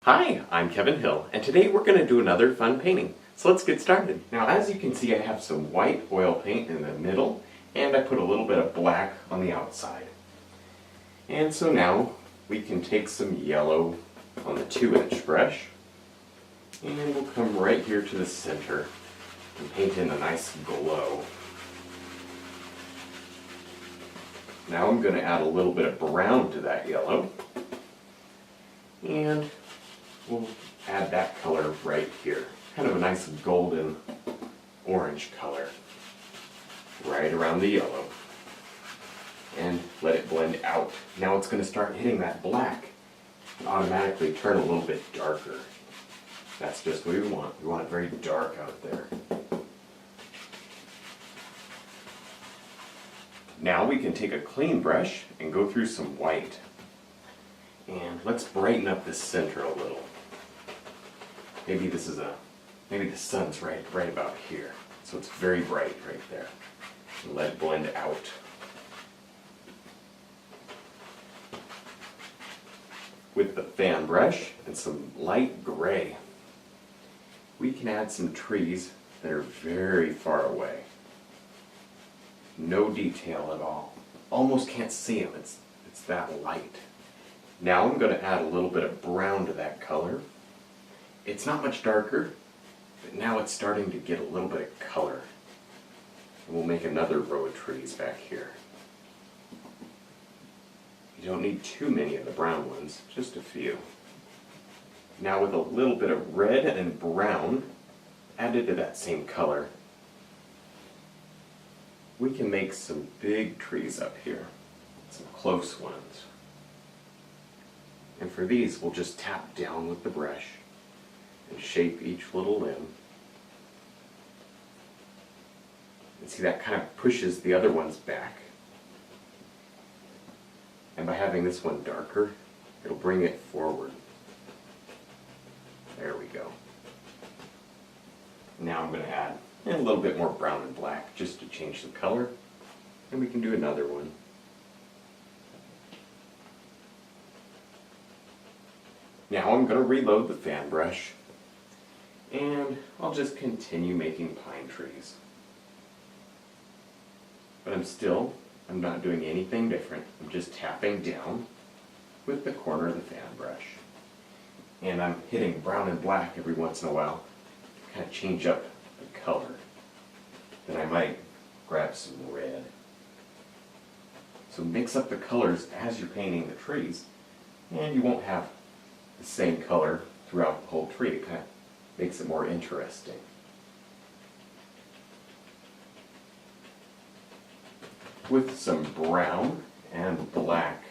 Hi, I'm Kevin Hill, and today we're going to do another fun painting. So let's get started. Now, as you can see, I have some white oil paint in the middle, and I put a little bit of black on the outside. And so now we can take some yellow on the 2-inch brush, and we'll come right here to the center and paint in a nice glow. Now I'm going to add a little bit of brown to that yellow, and we'll add that color right here. Kind of a nice golden orange color right around the yellow. And let it blend out. Now it's going to start hitting that black and automatically turn a little bit darker. That's just what we want. We want it very dark out there. Now we can take a clean brush and go through some white. And let's brighten up the center a little. Maybe the sun's right about here. So it's very bright right there. And let it blend out. With the fan brush and some light gray, we can add some trees that are very far away. No detail at all. Almost can't see them. It's that light. Now I'm going to add a little bit of brown to that color. It's not much darker, but now it's starting to get a little bit of color. And we'll make another row of trees back here. You don't need too many of the brown ones, just a few. Now with a little bit of red and brown added to that same color, we can make some big trees up here, some close ones. And for these, we'll just tap down with the brush and shape each little limb. And see, that kind of pushes the other ones back. And by having this one darker, it'll bring it forward. There we go. Now I'm going to add a little bit more brown and black just to change the color. And we can do another one. Now I'm going to reload the fan brush, and I'll just continue making pine trees. But I'm not doing anything different. I'm just tapping down with the corner of the fan brush. And I'm hitting brown and black every once in a while to kind of change up the color. Then I might grab some red. So mix up the colors as you're painting the trees, and you won't have the same color throughout the whole tree. It kind of makes it more interesting. With some brown and black,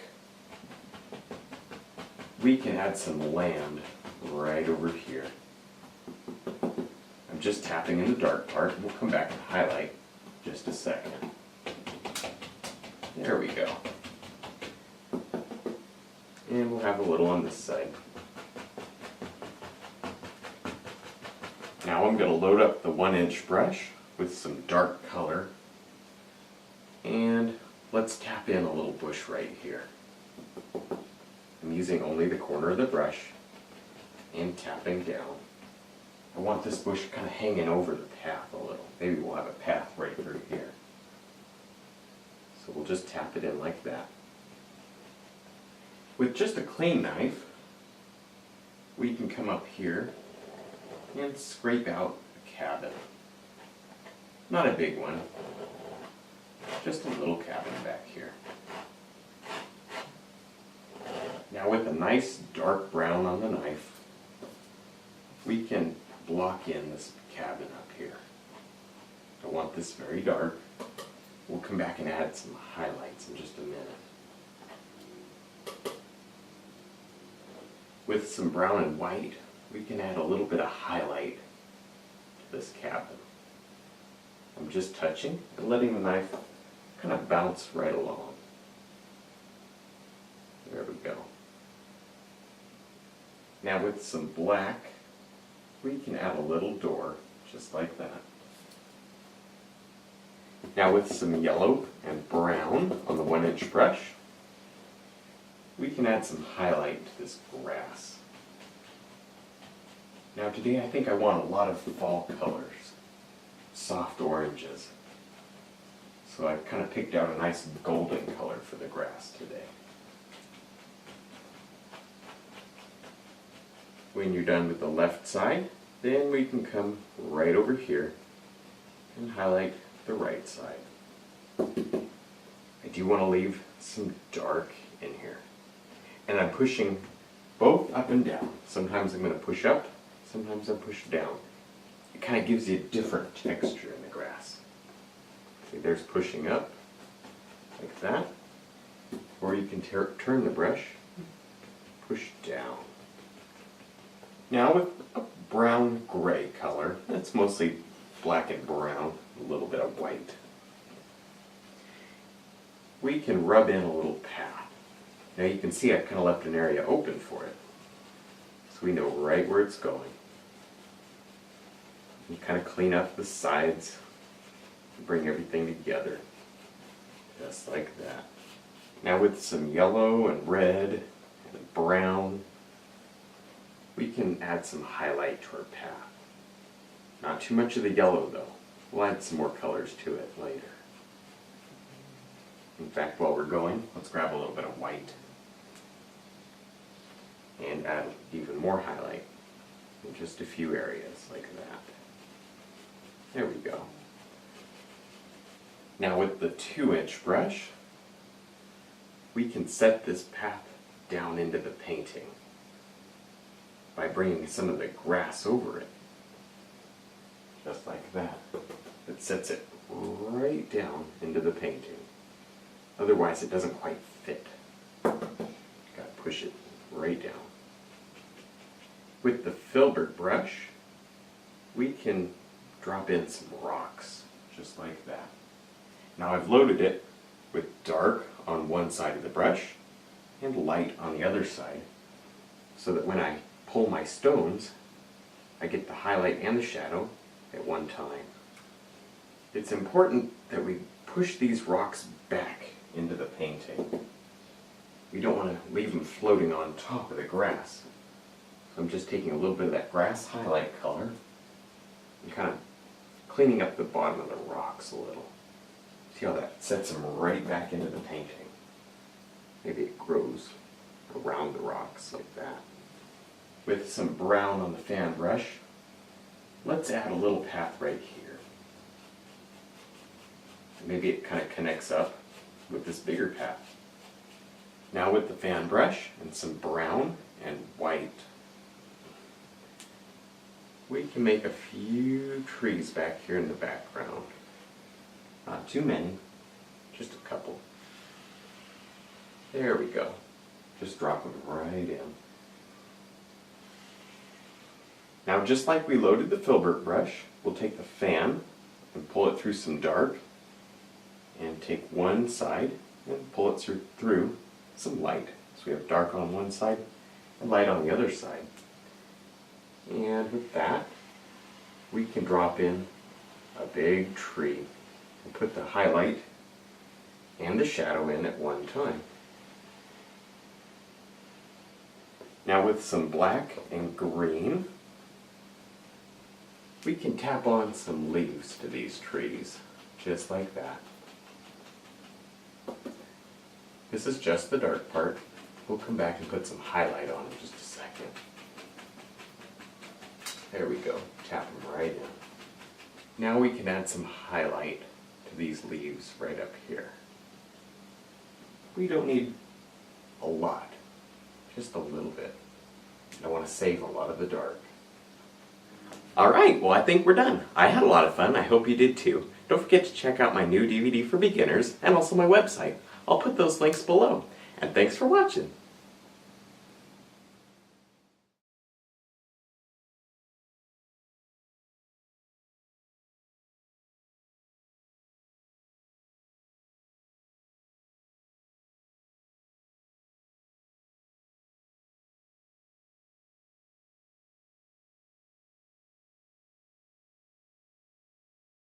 we can add some land right over here. I'm just tapping in the dark part, and we'll come back and highlight in just a second. There we go. And we'll have a little on this side. Now I'm going to load up the 1-inch brush with some dark color, and let's tap in a little bush right here. I'm using only the corner of the brush and tapping down. I want this bush kind of hanging over the path a little. Maybe we'll have a path right through here. So we'll just tap it in like that. With just a clean knife, we can come up here and scrape out a cabin. Not a big one, just a little cabin back here. Now with a nice dark brown on the knife, we can block in this cabin up here. I want this very dark. We'll come back and add some highlights in just a minute. With some brown and white, we can add a little bit of highlight to this cabin. I'm just touching and letting the knife kind of bounce right along. There we go. Now with some black, we can add a little door, just like that. Now with some yellow and brown on the 1-inch brush, we can add some highlight to this grass. Now today I think I want a lot of fall colors, soft oranges. So I've kind of picked out a nice golden color for the grass today. When you're done with the left side, then we can come right over here and highlight the right side. I do want to leave some dark in here. And I'm pushing both up and down. Sometimes I'm going to push up, sometimes I push down. It kind of gives you a different texture in the grass. See, there's pushing up, like that. Or you can turn the brush, push down. Now with a brown-gray color, that's mostly black and brown, a little bit of white, we can rub in a little path. Now you can see I've kind of left an area open for it, so we know right where it's going. You kind of clean up the sides, bring everything together, just like that. Now with some yellow and red and brown, we can add some highlight to our path. Not too much of the yellow though. We'll add some more colors to it later. In fact, while we're going, let's grab a little bit of white and add even more highlight in just a few areas like that. There we go. Now with the 2-inch brush, we can set this path down into the painting by bringing some of the grass over it. Just like that. It sets it right down into the painting. Otherwise it doesn't quite fit. Gotta push it right down. With the filbert brush, we can drop in some rocks, just like that. Now I've loaded it with dark on one side of the brush and light on the other side, so that when I pull my stones, I get the highlight and the shadow at one time. It's important that we push these rocks back into the painting. We don't want to leave them floating on top of the grass. So I'm just taking a little bit of that grass highlight color and kind of cleaning up the bottom of the rocks a little. See how that sets them right back into the painting. Maybe it grows around the rocks like that. With some brown on the fan brush, let's add a little path right here. Maybe it kind of connects up with this bigger path. Now with the fan brush and some brown and white, we can make a few trees back here in the background. Not too many, just a couple. There we go. Just drop them right in. Now just like we loaded the filbert brush, we'll take the fan and pull it through some dark, and take one side and pull it through some light. So we have dark on one side and light on the other side. And with that, we can drop in a big tree and put the highlight and the shadow in at one time. Now with some black and green, we can tap on some leaves to these trees, just like that. This is just the dark part. We'll come back and put some highlight on in just a second. There we go, tap them right in. Now we can add some highlight to these leaves right up here. We don't need a lot, just a little bit. I want to save a lot of the dark. Alright, well I think we're done. I had a lot of fun, I hope you did too. Don't forget to check out my new DVD for beginners and also my website. I'll put those links below. And thanks for watching.